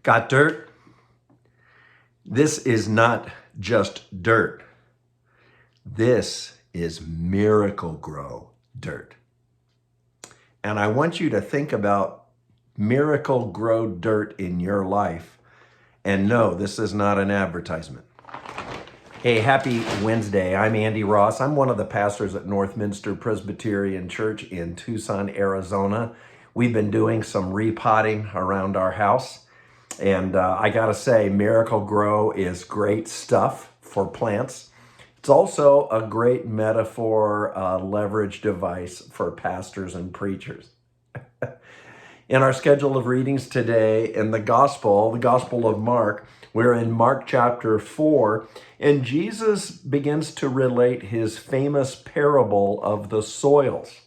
Got dirt? This is not just dirt. This is Miracle Grow dirt. And I want you to think about Miracle Grow dirt in your life. And no, this is not an advertisement. Hey, happy Wednesday. I'm Andy Ross. I'm one of the pastors at Northminster Presbyterian Church in Tucson, Arizona. We've been doing some repotting around our house. And I gotta say, Miracle Grow is great stuff for plants. It's also a great metaphor, leverage device for pastors and preachers. In our schedule of readings today in the Gospel of Mark, we're in Mark chapter 4, and Jesus begins to relate his famous parable of the soils.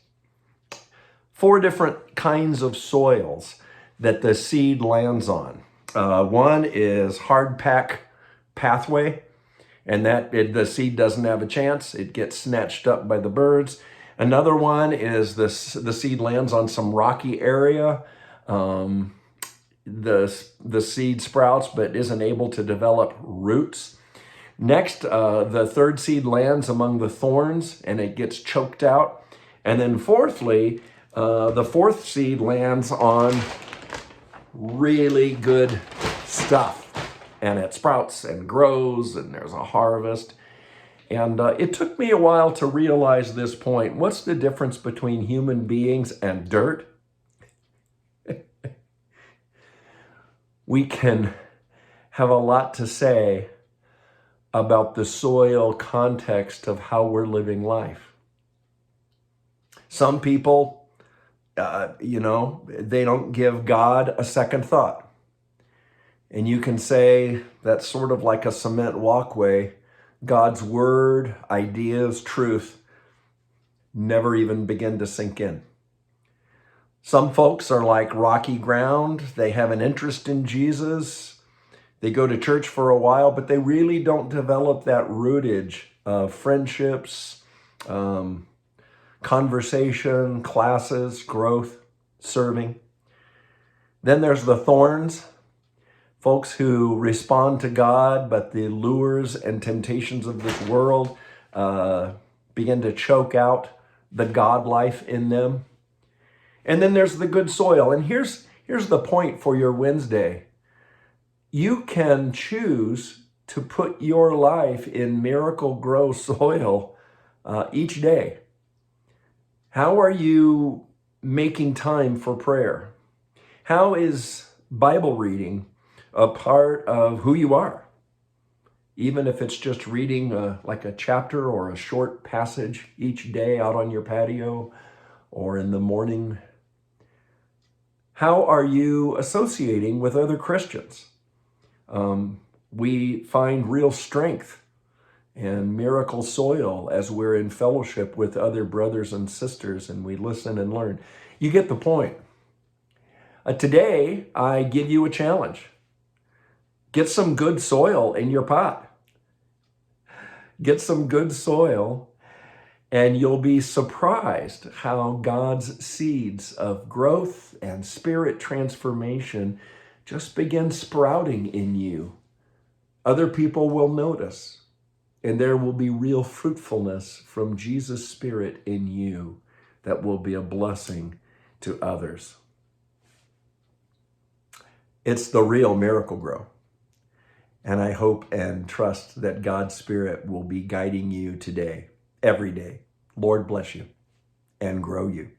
4 different kinds of soils that the seed lands on. One is hard pack pathway, and the seed doesn't have a chance. It gets snatched up by the birds. Another one is the seed lands on some rocky area. The seed sprouts but isn't able to develop roots. Next, the third seed lands among the thorns and it gets choked out. And then fourthly, the fourth seed lands on really good stuff, and it sprouts and grows, and there's a harvest. And it took me a while to realize this point. What's the difference between human beings and dirt? We can have a lot to say about the soil context of how we're living life. Some people, they don't give God a second thought. And you can say that's sort of like a cement walkway. God's word, ideas, truth never even begin to sink in. Some folks are like rocky ground. They have an interest in Jesus. They go to church for a while, but they really don't develop that rootage of friendships, conversation, classes, growth, serving. Then there's the thorns, folks who respond to God, but the lures and temptations of this world begin to choke out the God life in them. And then there's the good soil. And here's the point for your Wednesday. You can choose to put your life in Miracle Grow soil each day. How are you making time for prayer? How is Bible reading a part of who you are? Even if it's just reading like a chapter or a short passage each day out on your patio or in the morning. How are you associating with other Christians? We find real strength and miracle soil as we're in fellowship with other brothers and sisters and we listen and learn. You get the point. Today, I give you a challenge. Get some good soil in your pot. Get some good soil and you'll be surprised how God's seeds of growth and spirit transformation just begin sprouting in you. Other people will notice. And there will be real fruitfulness from Jesus' Spirit in you that will be a blessing to others. It's the real Miracle Grow. And I hope and trust that God's Spirit will be guiding you today, every day. Lord bless you and grow you.